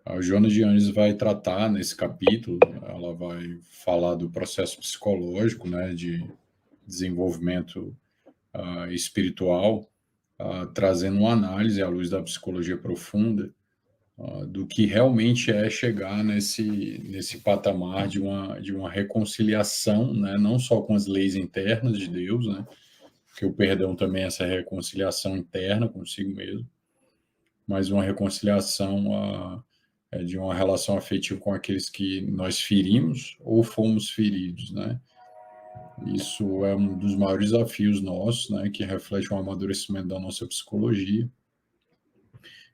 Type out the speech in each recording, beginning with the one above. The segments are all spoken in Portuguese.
A Joana de Anjos vai tratar nesse capítulo, ela vai falar do processo psicológico, né, de desenvolvimento espiritual, trazendo uma análise à luz da psicologia profunda do que realmente é chegar nesse patamar de uma reconciliação, né, não só com as leis internas de Deus, né, porque o perdão também é essa reconciliação interna consigo mesmo, mas uma reconciliação de uma relação afetiva com aqueles que nós ferimos ou fomos feridos, né? Isso é um dos maiores desafios nossos, né, que reflete um amadurecimento da nossa psicologia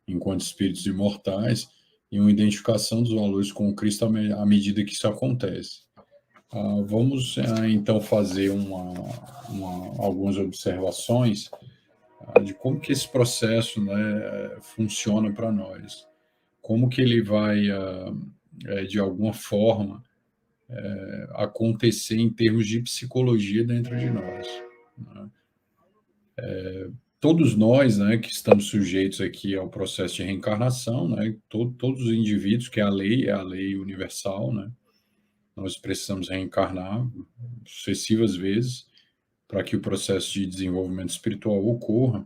enquanto espíritos imortais e uma identificação dos valores com o Cristo à medida que isso acontece. Vamos então fazer algumas observações de como que esse processo, né, funciona para nós, como que ele vai de alguma forma acontecer em termos de psicologia dentro de nós, né? Todos nós, né, que estamos sujeitos aqui ao processo de reencarnação, né, todos os indivíduos, que é a lei universal, né, nós precisamos reencarnar sucessivas vezes para que o processo de desenvolvimento espiritual ocorra.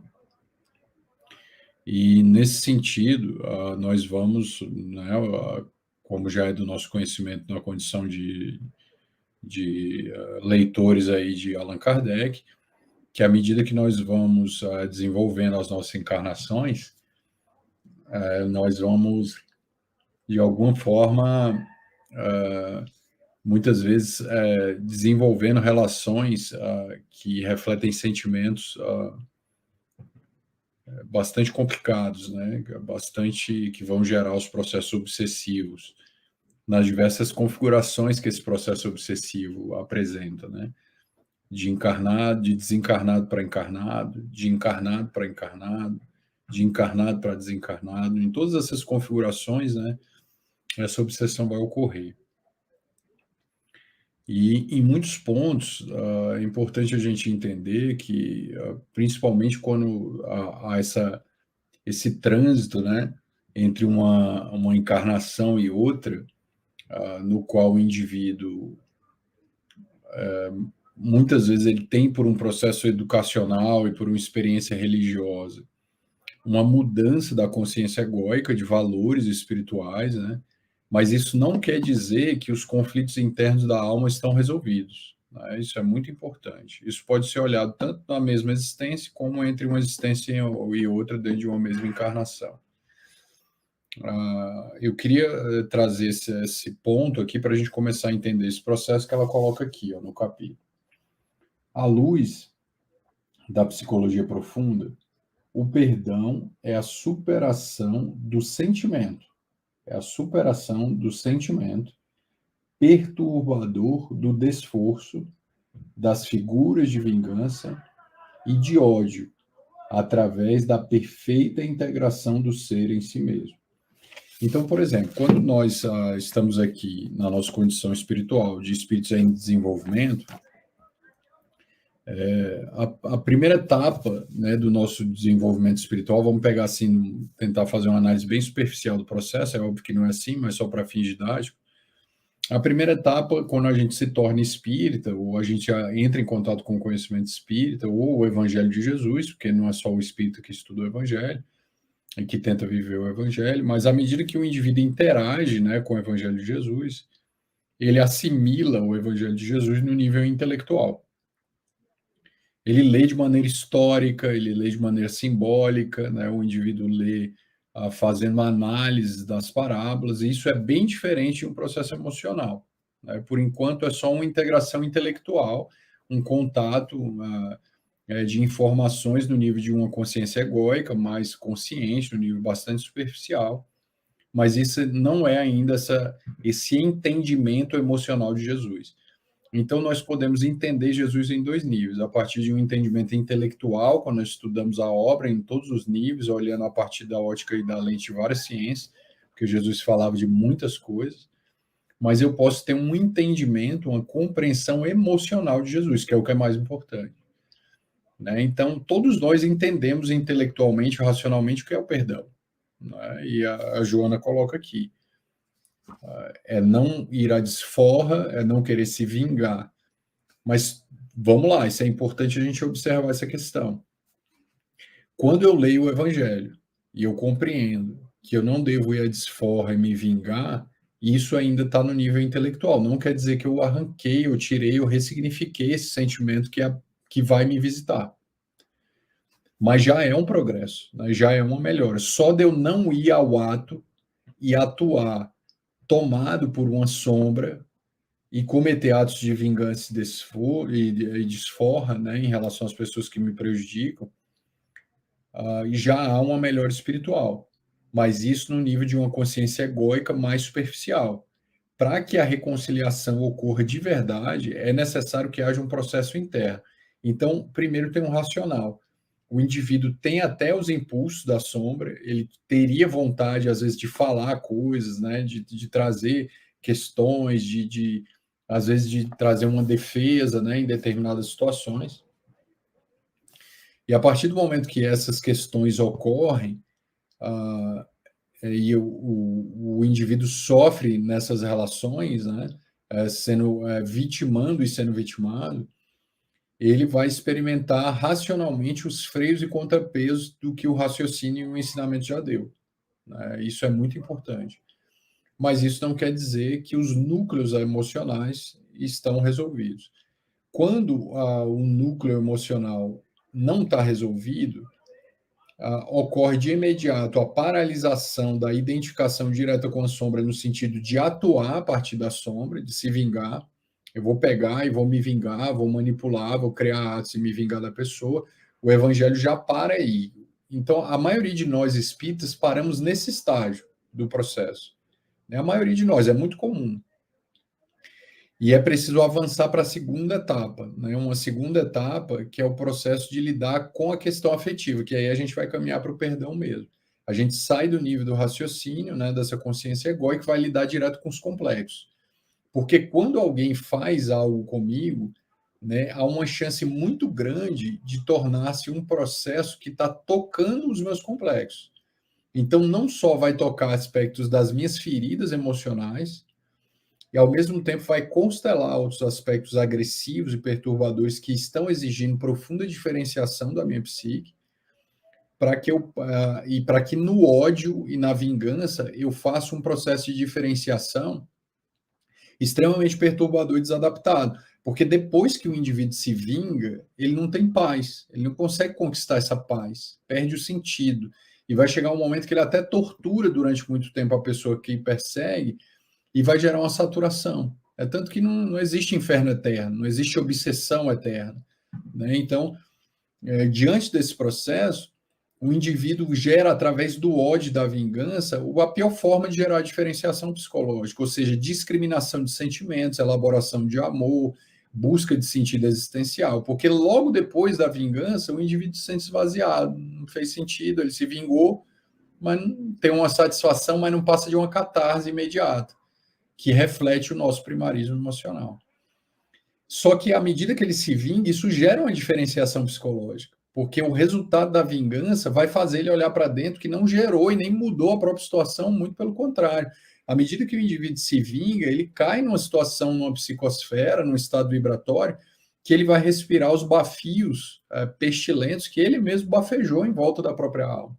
E, nesse sentido, nós vamos, né, como já é do nosso conhecimento na condição de leitores aí de Allan Kardec, que à medida que nós vamos desenvolvendo as nossas encarnações, nós vamos, de alguma forma, muitas vezes desenvolvendo relações que refletem sentimentos bastante complicados, né? Bastante que vão gerar os processos obsessivos nas diversas configurações que esse processo obsessivo apresenta, né? De encarnado, de desencarnado para encarnado, de encarnado para encarnado, de encarnado para desencarnado. Em todas essas configurações, né, essa obsessão vai ocorrer. E em muitos pontos é importante a gente entender que, principalmente quando há esse trânsito, né, entre uma encarnação e outra, no qual o indivíduo muitas vezes ele tem, por um processo educacional e por uma experiência religiosa, uma mudança da consciência egóica de valores espirituais, né? Mas isso não quer dizer que os conflitos internos da alma estão resolvidos, né? Isso é muito importante. Isso pode ser olhado tanto na mesma existência como entre uma existência e outra dentro de uma mesma encarnação. Eu queria trazer esse ponto aqui para a gente começar a entender esse processo que ela coloca aqui, ó, no capítulo. À luz da psicologia profunda, o perdão é a superação do sentimento. É a superação do sentimento perturbador do desforço, das figuras de vingança e de ódio, através da perfeita integração do ser em si mesmo. Então, por exemplo, quando nós estamos aqui na nossa condição espiritual, de espíritos em desenvolvimento, a primeira etapa, né, do nosso desenvolvimento espiritual, vamos pegar assim, tentar fazer uma análise bem superficial do processo, é óbvio que não é assim, mas só para fins didáticos. A primeira etapa, quando a gente se torna espírita, ou a gente entra em contato com o conhecimento espírita, ou o Evangelho de Jesus, porque não é só o espírita que estuda o Evangelho, e que tenta viver o Evangelho, mas à medida que o indivíduo interage, né, com o Evangelho de Jesus, ele assimila o Evangelho de Jesus no nível intelectual. Ele lê de maneira histórica, ele lê de maneira simbólica, né? O indivíduo lê fazendo uma análise das parábolas, e isso é bem diferente de um processo emocional, né? Por enquanto, é só uma integração intelectual, um contato de informações no nível de uma consciência egóica, mais consciente, no nível bastante superficial, mas isso não é ainda esse entendimento emocional de Jesus. Então, nós podemos entender Jesus em dois níveis, a partir de um entendimento intelectual, quando nós estudamos a obra em todos os níveis, olhando a partir da ótica e da lente de várias ciências, porque Jesus falava de muitas coisas, mas eu posso ter um entendimento, uma compreensão emocional de Jesus, que é o que é mais importante, né? Então, todos nós entendemos intelectualmente, racionalmente, o que é o perdão, né? E a Joana coloca aqui, é não ir à desforra, é não querer se vingar. Mas vamos lá, isso é importante a gente observar essa questão. Quando eu leio o Evangelho e eu compreendo que eu não devo ir à desforra e me vingar, isso ainda está no nível intelectual. Não quer dizer que eu arranquei, eu tirei, eu ressignifiquei esse sentimento que vai me visitar. Mas já é um progresso, né? Já é uma melhora. Só de eu não ir ao ato e atuar tomado por uma sombra e cometer atos de vingança e desforra, né, em relação às pessoas que me prejudicam, e já há uma melhora espiritual. Mas isso no nível de uma consciência egóica mais superficial. Para que a reconciliação ocorra de verdade, é necessário que haja um processo interno. Então, primeiro tem um racional. O indivíduo tem até os impulsos da sombra, ele teria vontade, às vezes, de falar coisas, né, de trazer questões, às vezes, de trazer uma defesa, né, em determinadas situações. E a partir do momento que essas questões ocorrem, e o indivíduo sofre nessas relações, né, sendo vitimando e sendo vitimado, ele vai experimentar racionalmente os freios e contrapesos do que o raciocínio e o ensinamento já deu, né? Isso é muito importante. Mas isso não quer dizer que os núcleos emocionais estão resolvidos. Quando o núcleo emocional não está resolvido, ocorre de imediato a paralisação da identificação direta com a sombra, no sentido de atuar a partir da sombra, de se vingar. Eu vou pegar e vou me vingar, vou manipular, vou criar atos e me vingar da pessoa. O evangelho já para aí. Então, a maioria de nós espíritas paramos nesse estágio do processo. A maioria de nós, é muito comum. E é preciso avançar para a segunda etapa, né? Uma segunda etapa que é o processo de lidar com a questão afetiva, que aí a gente vai caminhar para o perdão mesmo. A gente sai do nível do raciocínio, né, dessa consciência egóica, e vai lidar direto com os complexos. Porque quando alguém faz algo comigo, né, há uma chance muito grande de tornar-se um processo que está tocando os meus complexos. Então, não só vai tocar aspectos das minhas feridas emocionais, e ao mesmo tempo vai constelar outros aspectos agressivos e perturbadores que estão exigindo profunda diferenciação da minha psique, para que no ódio e na vingança eu faça um processo de diferenciação extremamente perturbador e desadaptado, porque depois que o indivíduo se vinga, ele não tem paz, ele não consegue conquistar essa paz, perde o sentido, e vai chegar um momento que ele até tortura durante muito tempo a pessoa que persegue, e vai gerar uma saturação. É tanto que não existe inferno eterno, não existe obsessão eterna, né? Então, diante desse processo, o indivíduo gera, através do ódio da vingança, a pior forma de gerar diferenciação psicológica, ou seja, discriminação de sentimentos, elaboração de amor, busca de sentido existencial, porque logo depois da vingança, o indivíduo se sente esvaziado, não fez sentido, ele se vingou, mas tem uma satisfação, mas não passa de uma catarse imediata, que reflete o nosso primarismo emocional. Só que à medida que ele se vinga, isso gera uma diferenciação psicológica, porque o resultado da vingança vai fazer ele olhar para dentro, que não gerou e nem mudou a própria situação, muito pelo contrário. À medida que o indivíduo se vinga, ele cai numa situação, numa psicosfera, num estado vibratório, que ele vai respirar os bafios pestilentos que ele mesmo bafejou em volta da própria alma,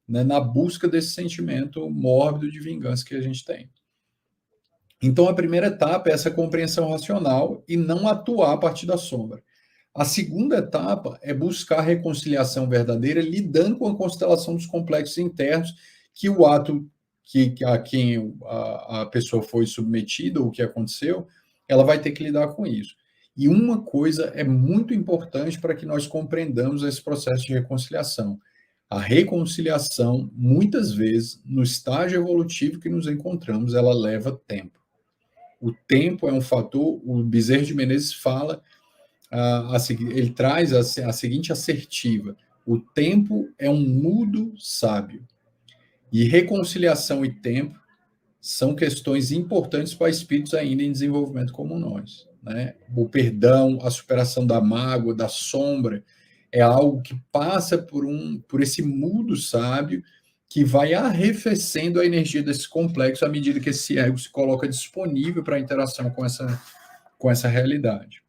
né, na busca desse sentimento mórbido de vingança que a gente tem. Então, a primeira etapa é essa compreensão racional e não atuar a partir da sombra. A segunda etapa é buscar a reconciliação verdadeira, lidando com a constelação dos complexos internos que o ato a quem a pessoa foi submetida, ou o que aconteceu, ela vai ter que lidar com isso. E uma coisa é muito importante para que nós compreendamos esse processo de reconciliação. A reconciliação, muitas vezes, no estágio evolutivo que nos encontramos, ela leva tempo. O tempo é um fator, o Bezerra de Menezes fala, ele traz a seguinte assertiva: o tempo é um mudo sábio. E reconciliação e tempo são questões importantes para espíritos ainda em desenvolvimento como nós, né? O perdão, a superação da mágoa, da sombra, é algo que passa por esse mudo sábio que vai arrefecendo a energia desse complexo à medida que esse ego se coloca disponível para a interação com essa realidade.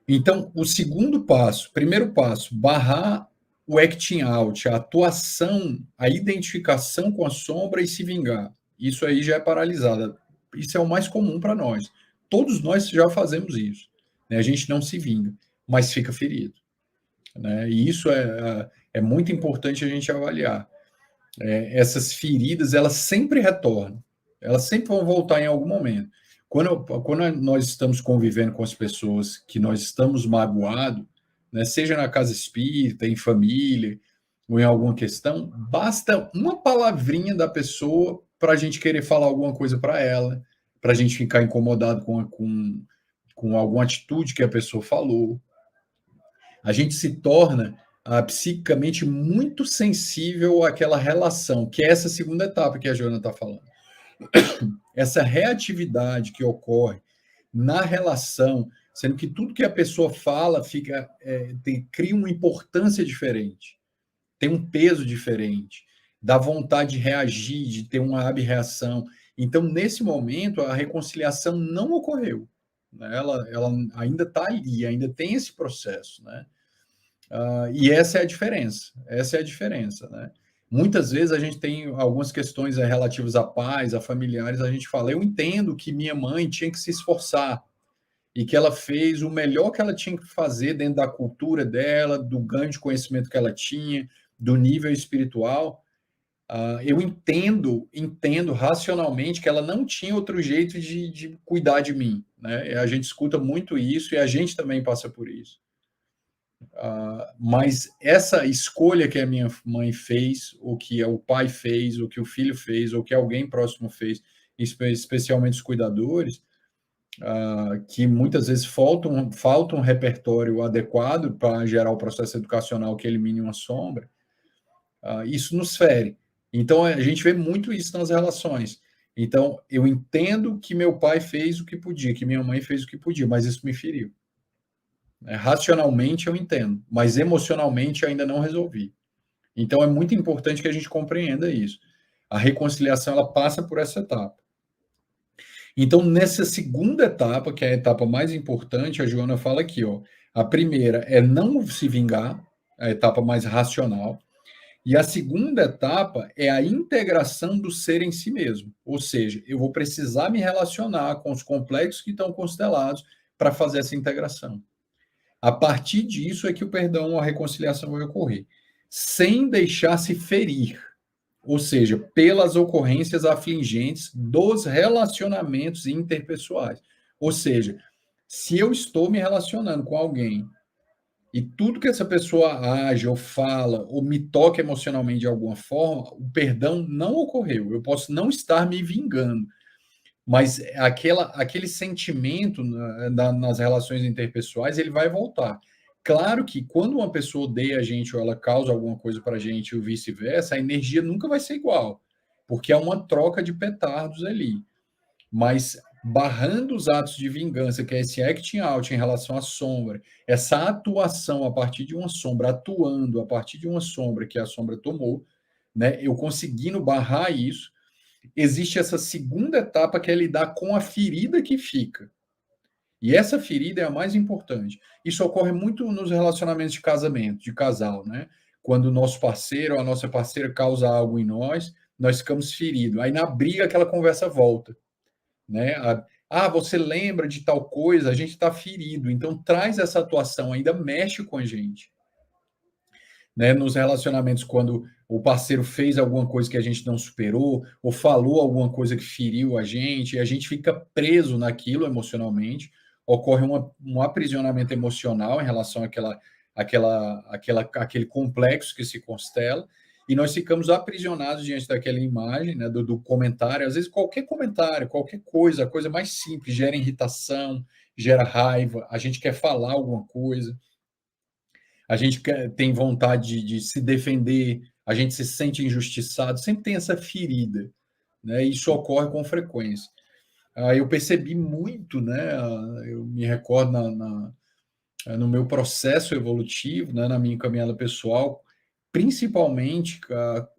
Então, o segundo passo, primeiro passo, barrar o acting out, a atuação, a identificação com a sombra e se vingar. Isso aí já é paralisada. Isso é o mais comum para nós. Todos nós já fazemos isso. Né? A gente não se vinga, mas fica ferido. Né? E isso é muito importante a gente avaliar. Essas feridas, elas sempre retornam. Elas sempre vão voltar em algum momento. Quando nós estamos convivendo com as pessoas que nós estamos magoados, né, seja na casa espírita, em família, ou em alguma questão, basta uma palavrinha da pessoa para a gente querer falar alguma coisa para ela, para a gente ficar incomodado com alguma atitude que a pessoa falou. A gente se torna psiquicamente muito sensível àquela relação, que é essa segunda etapa que a Joana está falando. Essa reatividade que ocorre na relação, sendo que tudo que a pessoa fala cria uma importância diferente, tem um peso diferente, dá vontade de reagir, de ter uma ab-reação. Então, nesse momento, a reconciliação não ocorreu. Né? Ela ainda está ali, ainda tem esse processo. Né? E essa é a diferença. Essa é a diferença. Né? Muitas vezes a gente tem algumas questões relativas a pais, a familiares, a gente fala, eu entendo que minha mãe tinha que se esforçar e que ela fez o melhor que ela tinha que fazer dentro da cultura dela, do ganho de conhecimento que ela tinha, do nível espiritual. Eu entendo racionalmente que ela não tinha outro jeito de cuidar de mim. Né? A gente escuta muito isso e a gente também passa por isso. Mas essa escolha que a minha mãe fez, ou que o pai fez, ou que o filho fez, ou que alguém próximo fez, especialmente os cuidadores, que muitas vezes falta um repertório adequado para gerar o processo educacional que elimine uma sombra, isso nos fere. Então, a gente vê muito isso nas relações. Então, eu entendo que meu pai fez o que podia, que minha mãe fez o que podia, mas isso me feriu. Racionalmente eu entendo, mas emocionalmente ainda não resolvi. Então, é muito importante que a gente compreenda isso. A reconciliação, ela passa por essa etapa. Então, nessa segunda etapa, que é a etapa mais importante, a Joana fala aqui, ó, a primeira é não se vingar, a etapa mais racional, e a segunda etapa é a integração do ser em si mesmo, ou seja, eu vou precisar me relacionar com os complexos que estão constelados para fazer essa integração. A partir disso é que o perdão, a reconciliação vai ocorrer, sem deixar se ferir, ou seja, pelas ocorrências afligentes dos relacionamentos interpessoais. Ou seja, se eu estou me relacionando com alguém e tudo que essa pessoa age ou fala ou me toca emocionalmente de alguma forma, o perdão não ocorreu. Eu posso não estar me vingando, mas aquele sentimento nas relações interpessoais, ele vai voltar. Claro que quando uma pessoa odeia a gente ou ela causa alguma coisa para a gente ou vice-versa, a energia nunca vai ser igual, porque é uma troca de petardos ali. Mas barrando os atos de vingança, que é esse acting out em relação à sombra, essa atuação a partir de uma sombra, atuando a partir de uma sombra que a sombra tomou, né? Eu conseguindo barrar isso, existe essa segunda etapa que é lidar com a ferida que fica. E essa ferida é a mais importante. Isso ocorre muito nos relacionamentos de casamento, de casal, né? Quando o nosso parceiro ou a nossa parceira causa algo em nós, nós ficamos feridos. Aí na briga aquela conversa volta, né? Você lembra de tal coisa, a gente está ferido. Então traz essa atuação, ainda mexe com a gente. Né, nos relacionamentos, quando o parceiro fez alguma coisa que a gente não superou, ou falou alguma coisa que feriu a gente, e a gente fica preso naquilo emocionalmente, ocorre um aprisionamento emocional em relação àquele complexo que se constela, e nós ficamos aprisionados diante daquela imagem, né, do comentário. Às vezes, qualquer comentário, qualquer coisa, a coisa mais simples, gera irritação, gera raiva, a gente quer falar alguma coisa, a gente tem vontade de se defender, a gente se sente injustiçado, sempre tem essa ferida, né? Isso ocorre com frequência. Eu percebi muito, né? Eu me recordo no meu processo evolutivo, né? Na minha caminhada pessoal, principalmente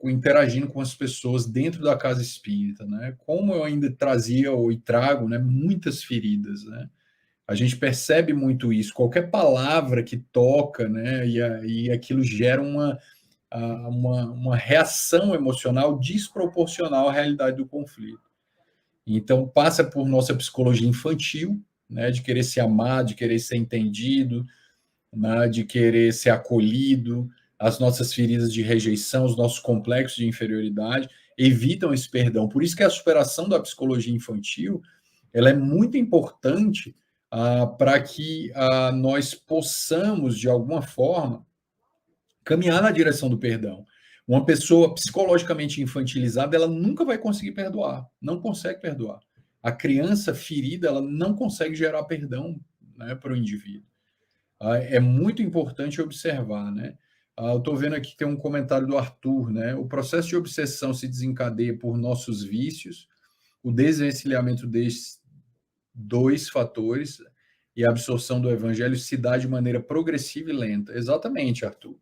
interagindo com as pessoas dentro da casa espírita, né? Como eu ainda trazia e trago, né, muitas feridas, né? A gente percebe muito isso. Qualquer palavra que toca, né, e aquilo gera uma reação emocional desproporcional à realidade do conflito. Então, passa por nossa psicologia infantil, né, de querer ser amado, de querer ser entendido, né, de querer ser acolhido, as nossas feridas de rejeição, os nossos complexos de inferioridade, evitam esse perdão. Por isso que a superação da psicologia infantil ela é muito importante para que nós possamos, de alguma forma, caminhar na direção do perdão. Uma pessoa psicologicamente infantilizada, ela nunca vai conseguir perdoar, não consegue perdoar. A criança ferida, ela não consegue gerar perdão, né, para o indivíduo. É muito importante observar, né? Eu estou vendo aqui que tem um comentário do Arthur, né? O processo de obsessão se desencadeia por nossos vícios, o desvencilhamento desses dois fatores e a absorção do evangelho se dá de maneira progressiva e lenta. Exatamente, Arthur.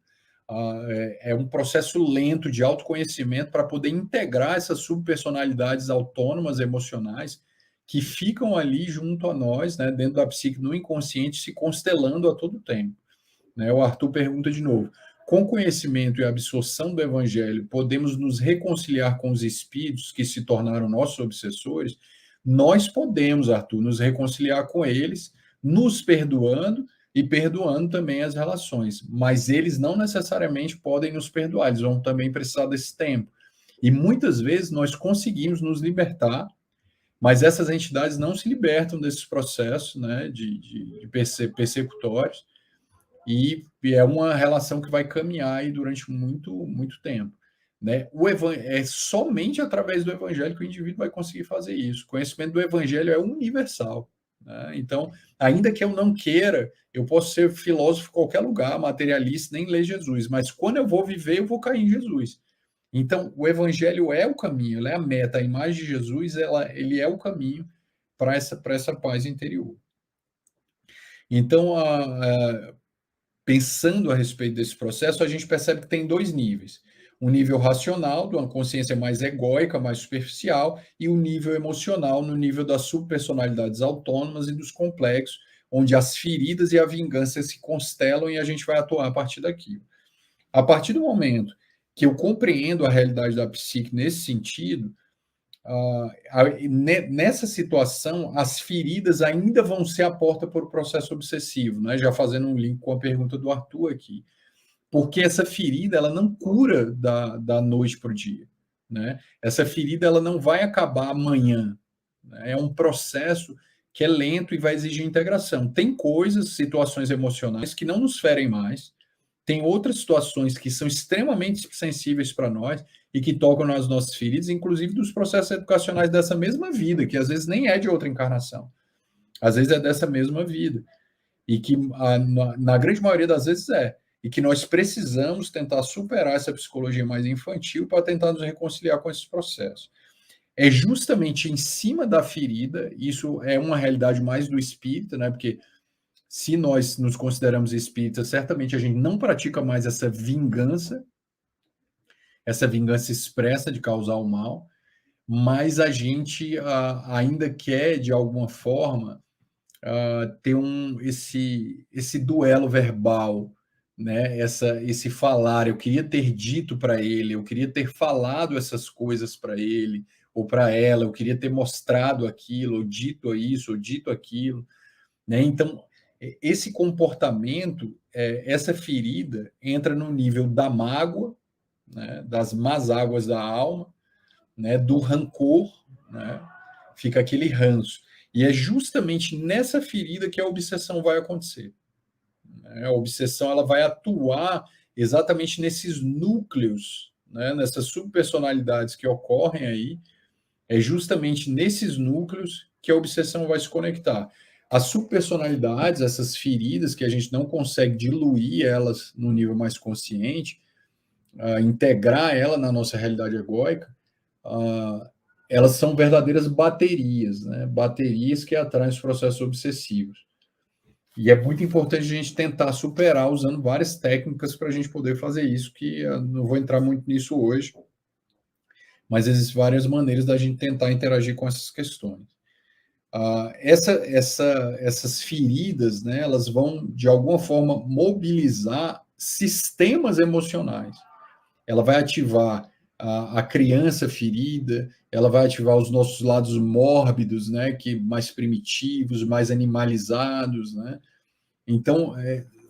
É um processo lento de autoconhecimento para poder integrar essas subpersonalidades autônomas emocionais que ficam ali junto a nós, né, dentro da psique, no inconsciente, se constelando a todo tempo. Né? O Arthur pergunta de novo: com conhecimento e absorção do evangelho, podemos nos reconciliar com os espíritos que se tornaram nossos obsessores? Nós podemos, Arthur, nos reconciliar com eles, nos perdoando e perdoando também as relações, mas eles não necessariamente podem nos perdoar, eles vão também precisar desse tempo. E muitas vezes nós conseguimos nos libertar, mas essas entidades não se libertam desses processos, né, de persecutórios, e é uma relação que vai caminhar aí durante muito tempo. Né? É somente através do evangelho que o indivíduo vai conseguir fazer isso. O conhecimento do evangelho é universal. Né? Então, ainda que eu não queira, eu posso ser filósofo em qualquer lugar, materialista, nem ler Jesus, mas quando eu vou viver, eu vou cair em Jesus. Então, o evangelho é o caminho, ele é a meta, a imagem de Jesus, ele é o caminho para essa paz interior. Então, pensando a respeito desse processo, a gente percebe que tem dois níveis. Um nível racional, de uma consciência mais egóica, mais superficial, e o um nível emocional, no nível das subpersonalidades autônomas e dos complexos, onde as feridas e a vingança se constelam e a gente vai atuar a partir daquilo. A partir do momento que eu compreendo a realidade da psique nesse sentido, nessa situação, as feridas ainda vão ser a porta para o processo obsessivo, né? Já fazendo um link com a pergunta do Arthur aqui. Porque essa ferida, ela não cura da noite para o dia, né? Essa ferida, ela não vai acabar amanhã. Né? É um processo que é lento e vai exigir integração. Tem coisas, situações emocionais que não nos ferem mais, tem outras situações que são extremamente sensíveis para nós e que tocam nas nossas feridas, inclusive dos processos educacionais dessa mesma vida, que às vezes nem é de outra encarnação, às vezes é dessa mesma vida, e que na grande maioria das vezes e que nós precisamos tentar superar essa psicologia mais infantil para tentar nos reconciliar com esses processos. É justamente em cima da ferida, isso é uma realidade mais do espírito, né? Porque se nós nos consideramos espíritas, certamente a gente não pratica mais essa vingança expressa de causar o mal, mas a gente ainda quer, de alguma forma, ter esse duelo verbal, né? Esse falar. Eu queria ter dito para ele, eu queria ter falado essas coisas para ele ou para ela, eu queria ter mostrado aquilo, ou dito isso, ou dito aquilo. Né? Então, esse comportamento, essa ferida, entra no nível da mágoa, né? Das más águas da alma, né? Do rancor, né? Fica aquele ranço. E é justamente nessa ferida que a obsessão vai acontecer. Né? A obsessão ela vai atuar exatamente nesses núcleos, né? Nessas subpersonalidades que ocorrem aí, é justamente nesses núcleos que a obsessão vai se conectar. As subpersonalidades, essas feridas que a gente não consegue diluir elas no nível mais consciente, integrar ela na nossa realidade egóica, elas são verdadeiras baterias, né? Baterias que atraem os processos obsessivos. E é muito importante a gente tentar superar usando várias técnicas para a gente poder fazer isso, que eu não vou entrar muito nisso hoje, mas existem várias maneiras da gente tentar interagir com essas questões. Essas feridas, né, elas vão, de alguma forma, mobilizar sistemas emocionais. Ela vai ativar a criança ferida, ela vai ativar os nossos lados mórbidos, né, que mais primitivos, mais animalizados, né? Então,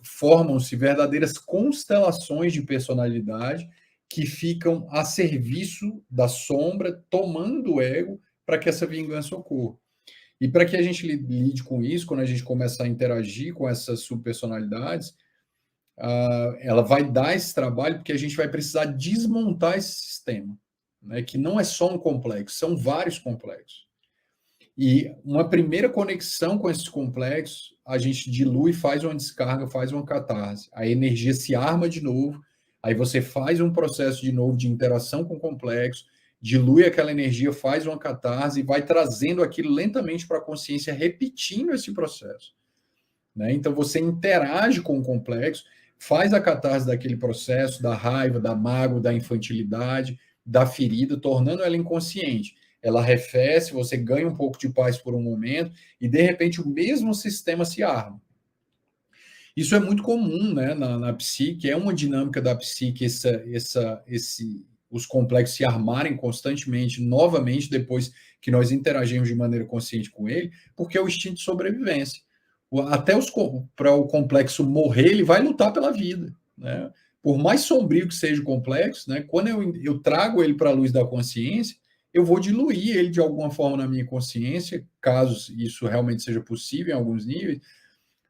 formam-se verdadeiras constelações de personalidade que ficam a serviço da sombra, tomando o ego para que essa vingança ocorra. E para que a gente lide com isso, quando a gente começa a interagir com essas subpersonalidades, ela vai dar esse trabalho porque a gente vai precisar desmontar esse sistema, né, que não é só um complexo, são vários complexos. E uma primeira conexão com esses complexos, a gente dilui, faz uma descarga, faz uma catarse. A energia se arma de novo, aí você faz um processo de novo de interação com o complexo, dilui aquela energia, faz uma catarse e vai trazendo aquilo lentamente para a consciência, repetindo esse processo. Né? Então você interage com o complexo, faz a catarse daquele processo, da raiva, da mágoa, da infantilidade, da ferida, tornando ela inconsciente. Ela arrefece, você ganha um pouco de paz por um momento, e de repente o mesmo sistema se arma. Isso é muito comum, né, na psique, é uma dinâmica da psique os complexos se armarem constantemente, novamente, depois que nós interagimos de maneira consciente com ele, porque é o instinto de sobrevivência. Até para o complexo morrer, ele vai lutar pela vida. Né? Por mais sombrio que seja o complexo, né, quando eu trago ele para a luz da consciência, eu vou diluir ele de alguma forma na minha consciência, caso isso realmente seja possível em alguns níveis,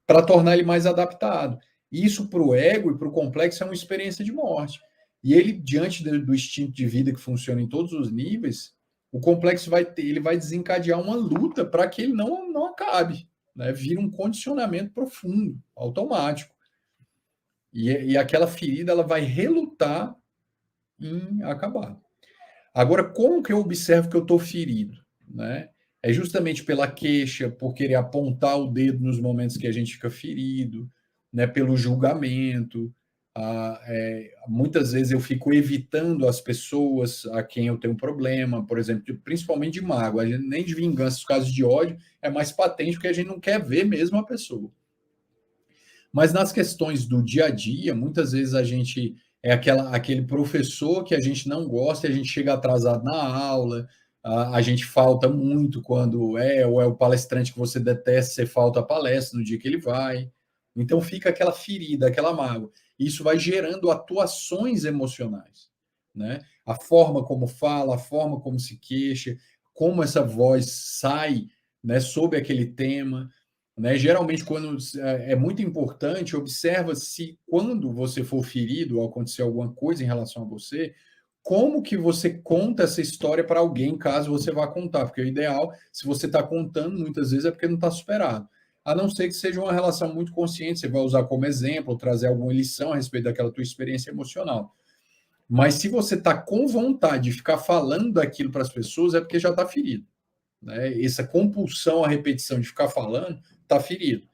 para tornar ele mais adaptado. Isso para o ego e para o complexo é uma experiência de morte. E ele, diante do instinto de vida que funciona em todos os níveis, o complexo ele vai desencadear uma luta para que ele não acabe. Né? Vira um condicionamento profundo, automático. E aquela ferida ela vai relutar em acabar. Agora, como que eu observo que eu estou ferido? Né? É justamente pela queixa, por querer apontar o dedo nos momentos que a gente fica ferido, né? Pelo julgamento. Muitas vezes eu fico evitando as pessoas a quem eu tenho problema, por exemplo, principalmente de mágoa, nem de vingança, os casos de ódio é mais patente porque a gente não quer ver mesmo a pessoa. Mas nas questões do dia a dia, muitas vezes a gente é aquele professor que a gente não gosta, a gente chega atrasado na aula, a gente falta muito quando ou é o palestrante que você detesta, você falta a palestra no dia que ele vai. Então fica aquela ferida, aquela mágoa. Isso vai gerando atuações emocionais, né? A forma como fala, a forma como se queixa, como essa voz sai, né, sobre aquele tema. Né? Geralmente, quando é muito importante, observa se quando você for ferido ou acontecer alguma coisa em relação a você, como que você conta essa história para alguém, caso você vá contar, porque o ideal, se você está contando, muitas vezes é porque não está superado. A não ser que seja uma relação muito consciente, você vai usar como exemplo, trazer alguma lição a respeito daquela tua experiência emocional. Mas se você está com vontade de ficar falando daquilo para as pessoas, é porque já está ferido. Né? Essa compulsão à repetição de ficar falando está ferido.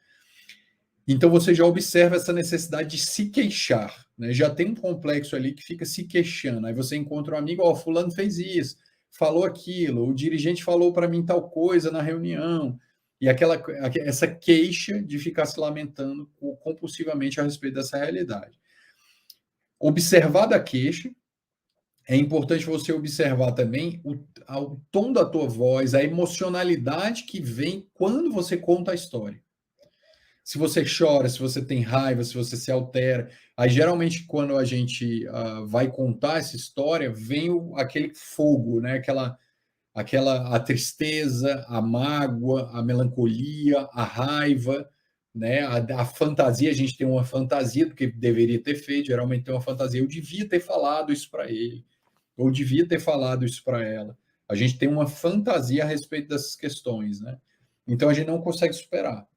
Então você já observa essa necessidade de se queixar, né? Já tem um complexo ali que fica se queixando. Aí você encontra um amigo, fulano fez isso, falou aquilo, o dirigente falou para mim tal coisa na reunião. E essa queixa de ficar se lamentando compulsivamente a respeito dessa realidade. Observar da queixa, é importante você observar também o tom da tua voz, a emocionalidade que vem quando você conta a história. Se você chora, se você tem raiva, se você se altera. Aí, geralmente, quando a gente vai contar essa história, vem aquele fogo, né? A tristeza, a mágoa, a melancolia, a raiva, né? A fantasia, a gente tem uma fantasia do que deveria ter feito, geralmente tem uma fantasia. Eu devia ter falado isso para ele, ou devia ter falado isso para ela. A gente tem uma fantasia a respeito dessas questões, né? Então, a gente não consegue superar.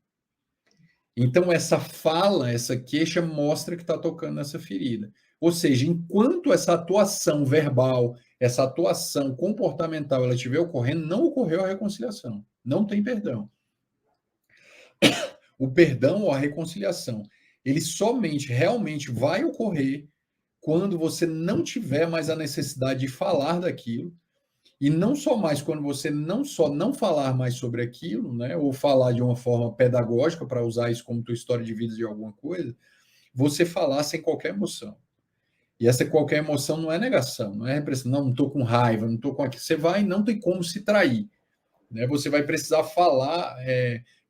Então, essa fala, essa queixa mostra que está tocando nessa ferida. Ou seja, enquanto essa atuação verbal, essa atuação comportamental, ela estiver ocorrendo, não ocorreu a reconciliação. Não tem perdão. o perdão ou a reconciliação, ele somente realmente vai ocorrer quando você não tiver mais a necessidade de falar daquilo, e não só mais quando você não só não falar mais sobre aquilo, né, ou falar de uma forma pedagógica para usar isso como tua história de vida de alguma coisa, você falar sem qualquer emoção. E essa qualquer emoção não é negação, não é repressão, não estou com raiva, não estou com aquilo. Você vai, não tem como se trair. Né? Você vai precisar falar,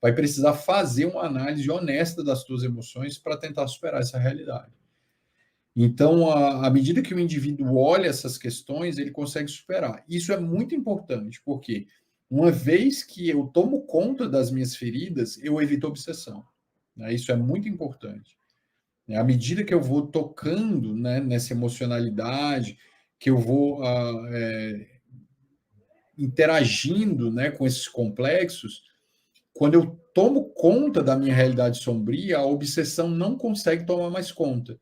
vai precisar fazer uma análise honesta das suas emoções para tentar superar essa realidade. Então, à medida que o indivíduo olha essas questões, ele consegue superar. Isso é muito importante, porque uma vez que eu tomo conta das minhas feridas, eu evito obsessão. Né? Isso é muito importante. À medida que eu vou tocando, né, nessa emocionalidade, que eu vou interagindo, né, com esses complexos, quando eu tomo conta da minha realidade sombria, a obsessão não consegue tomar mais conta,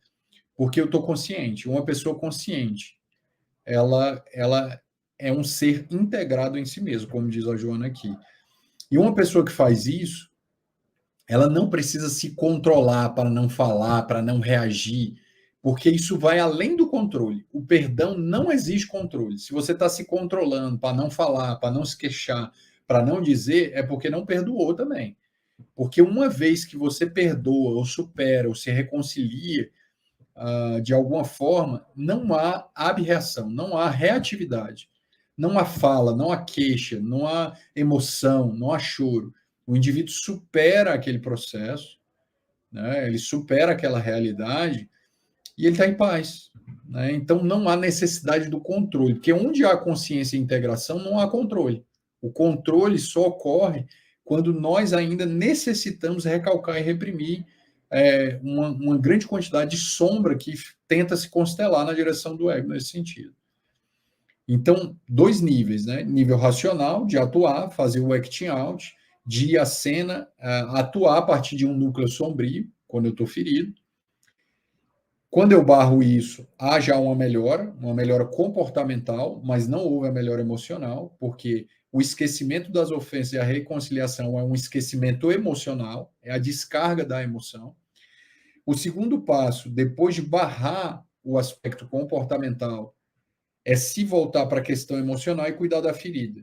porque eu estou consciente. Uma pessoa consciente, ela é um ser integrado em si mesmo, como diz a Joana aqui. E uma pessoa que faz isso, ela não precisa se controlar para não falar, para não reagir, porque isso vai além do controle. O perdão não exige controle. Se você está se controlando para não falar, para não se queixar, para não dizer, é porque não perdoou também. Porque uma vez que você perdoa, ou supera, ou se reconcilia, de alguma forma, não há abreação, não há reatividade. Não há fala, não há queixa, não há emoção, não há choro. O indivíduo supera aquele processo, né? Ele supera aquela realidade e ele está em paz. Né? Então não há necessidade do controle, porque onde há consciência e integração, não há controle. O controle só ocorre quando nós ainda necessitamos recalcar e reprimir uma grande quantidade de sombra que tenta se constelar na direção do ego nesse sentido. Então, dois níveis, né? Nível racional, de atuar, fazer o acting out, de ir à cena, atuar a partir de um núcleo sombrio, quando eu estou ferido. Quando eu barro isso, há já uma melhora comportamental, mas não houve a melhora emocional, porque o esquecimento das ofensas e a reconciliação é um esquecimento emocional, é a descarga da emoção. O segundo passo, depois de barrar o aspecto comportamental, é se voltar para a questão emocional e cuidar da ferida.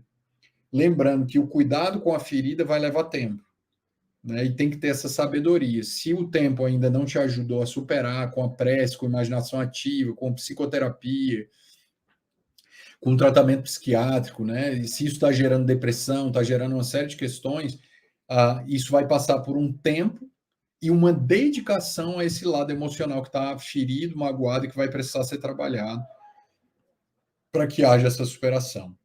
Lembrando que o cuidado com a ferida vai levar tempo. Né? E tem que ter essa sabedoria. Se o tempo ainda não te ajudou a superar com a prece, com a imaginação ativa, com psicoterapia, com tratamento psiquiátrico, né? E se isso está gerando depressão, está gerando uma série de questões, isso vai passar por um tempo e uma dedicação a esse lado emocional que está ferido, magoado e que vai precisar ser trabalhado para que haja essa superação.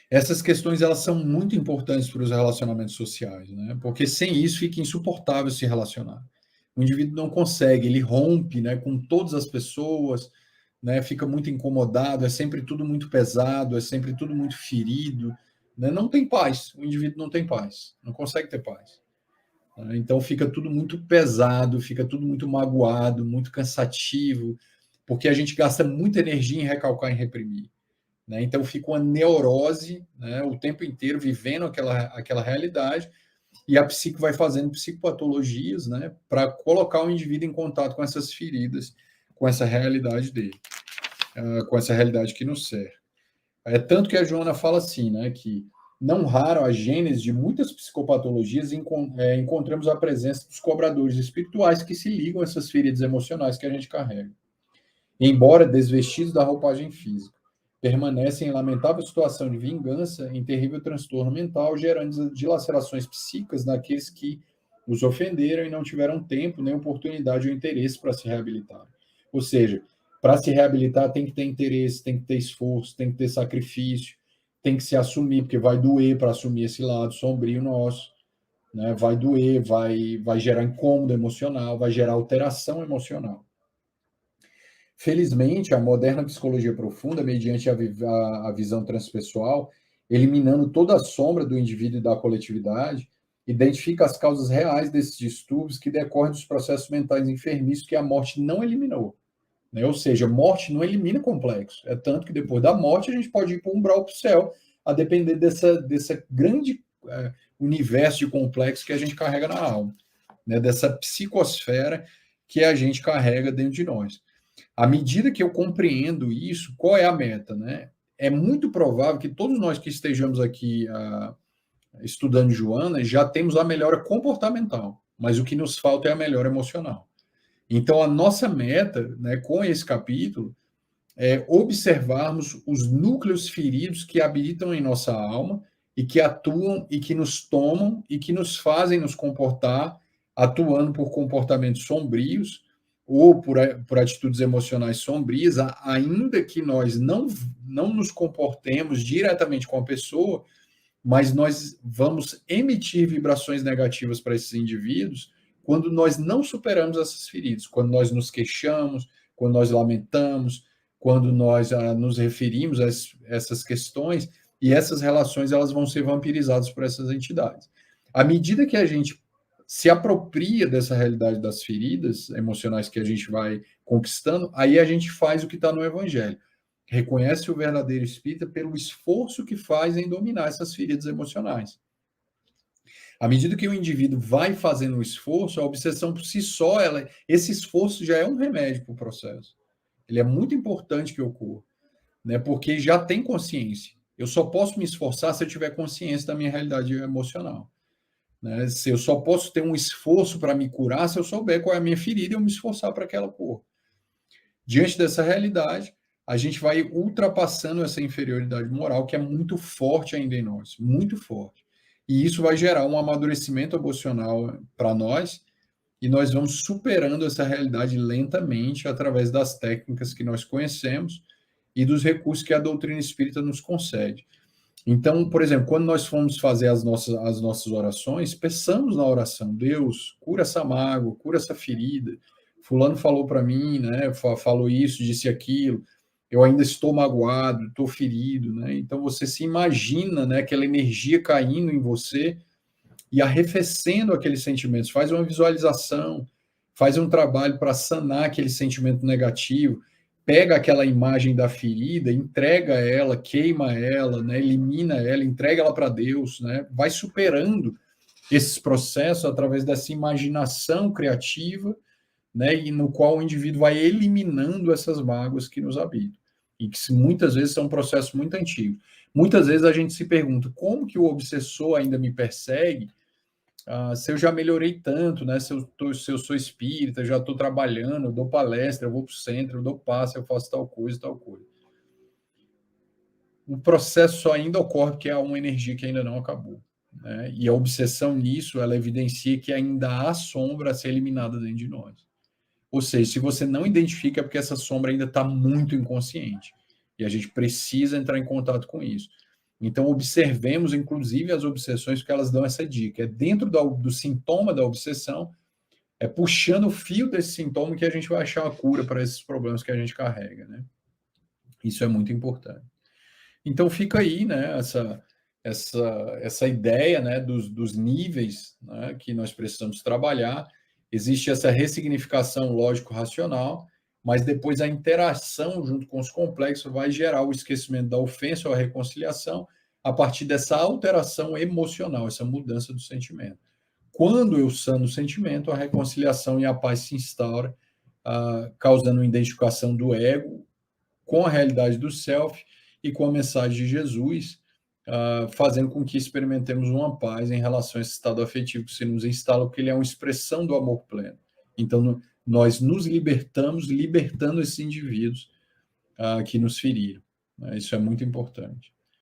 Essas questões elas são muito importantes para os relacionamentos sociais, né? Porque sem isso fica insuportável se relacionar. O indivíduo não consegue, ele rompe, né, com todas as pessoas, né? Fica muito incomodado, é sempre tudo muito pesado, é sempre tudo muito ferido, né? Não tem paz, o indivíduo não tem paz, não consegue ter paz. Então fica tudo muito pesado, fica tudo muito magoado, muito cansativo, porque a gente gasta muita energia em recalcar e reprimir. Né? Então fica uma neurose, né, o tempo inteiro vivendo aquela realidade, e a psique vai fazendo psicopatologias, né, para colocar o indivíduo em contato com essas feridas, com essa realidade dele, com essa realidade que nos cerca. É tanto que a Joana fala assim, né, que não raro a gênese de muitas psicopatologias encontramos a presença dos cobradores espirituais que se ligam a essas feridas emocionais que a gente carrega. Embora desvestidos da roupagem física, permanecem em lamentável situação de vingança, em terrível transtorno mental, gerando dilacerações psíquicas naqueles que os ofenderam e não tiveram tempo, nem oportunidade ou interesse para se reabilitar. Ou seja, para se reabilitar tem que ter interesse, tem que ter esforço, tem que ter sacrifício, tem que se assumir, porque vai doer para assumir esse lado sombrio nosso, né? Vai doer, vai gerar incômodo emocional, vai gerar alteração emocional. Felizmente, a moderna psicologia profunda, mediante a visão transpessoal, eliminando toda a sombra do indivíduo e da coletividade, identifica as causas reais desses distúrbios que decorrem dos processos mentais enfermiços que a morte não eliminou. Né? Ou seja, morte não elimina complexo. É tanto que depois da morte a gente pode ir para o umbral, para o céu, a depender dessa grande universo de complexo que a gente carrega na alma, né? Dessa psicosfera que a gente carrega dentro de nós. À medida que eu compreendo isso, qual é a meta, né? É muito provável que todos nós que estejamos aqui estudando Joana já temos a melhora comportamental, mas o que nos falta é a melhora emocional. Então, a nossa meta, né, com esse capítulo, é observarmos os núcleos feridos que habitam em nossa alma e que atuam e que nos tomam e que nos fazem nos comportar, atuando por comportamentos sombrios ou por atitudes emocionais sombrias, ainda que nós não nos comportemos diretamente com a pessoa, mas nós vamos emitir vibrações negativas para esses indivíduos quando nós não superamos essas feridas, quando nós nos queixamos, quando nós lamentamos, quando nós nos referimos a essas questões, e essas relações elas vão ser vampirizadas por essas entidades. À medida que a gente se apropria dessa realidade das feridas emocionais que a gente vai conquistando, aí a gente faz o que está no Evangelho. Reconhece o verdadeiro espírita pelo esforço que faz em dominar essas feridas emocionais. À medida que o indivíduo vai fazendo o esforço, a obsessão por si só, esse esforço já é um remédio para o processo. Ele é muito importante que ocorra, né? Porque já tem consciência. Eu só posso me esforçar se eu tiver consciência da minha realidade emocional. Né? Se eu só posso ter um esforço para me curar se eu souber qual é a minha ferida e eu me esforçar para que ela cure. Diante dessa realidade, a gente vai ultrapassando essa inferioridade moral que é muito forte ainda em nós, muito forte. E isso vai gerar um amadurecimento emocional para nós e nós vamos superando essa realidade lentamente através das técnicas que nós conhecemos e dos recursos que a doutrina espírita nos concede. Então, por exemplo, quando nós formos fazer as nossas orações, peçamos na oração: Deus, cura essa mágoa, cura essa ferida. Fulano falou para mim, né? Falou isso, disse aquilo. Eu ainda estou magoado, estou ferido, né? Então você se imagina, né? Aquela energia caindo em você e arrefecendo aqueles sentimentos. Faz uma visualização, faz um trabalho para sanar aquele sentimento negativo. Pega aquela imagem da ferida, entrega ela, queima ela, né, elimina ela, entrega ela para Deus, né, vai superando esses processos através dessa imaginação criativa, né, e no qual o indivíduo vai eliminando essas mágoas que nos habitam, e que muitas vezes são um processo muito antigo. Muitas vezes a gente se pergunta, como que o obsessor ainda me persegue, se eu já melhorei tanto, né? Se eu sou espírita, já estou trabalhando, eu dou palestra, eu vou para o centro, eu dou passe, eu faço tal coisa, tal coisa. O processo só ainda ocorre porque há uma energia que ainda não acabou. Né? E a obsessão nisso, ela evidencia que ainda há sombra a ser eliminada dentro de nós. Ou seja, se você não identifica, é porque essa sombra ainda está muito inconsciente. E a gente precisa entrar em contato com isso. Então, observemos, inclusive, as obsessões, porque elas dão essa dica. É dentro do sintoma da obsessão, é puxando o fio desse sintoma que a gente vai achar a cura para esses problemas que a gente carrega, né? Isso é muito importante. Então, fica aí, né, essa ideia, né, dos níveis, né, que nós precisamos trabalhar. Existe essa ressignificação lógico-racional, mas depois a interação junto com os complexos vai gerar o esquecimento da ofensa ou a reconciliação a partir dessa alteração emocional, essa mudança do sentimento. Quando eu sano o sentimento, a reconciliação e a paz se instaura, causando uma identificação do ego com a realidade do self e com a mensagem de Jesus, fazendo com que experimentemos uma paz em relação a esse estado afetivo que se nos instala, porque ele é uma expressão do amor pleno. Então, nós nos libertamos, libertando esses indivíduos que nos feriram. Isso é muito importante.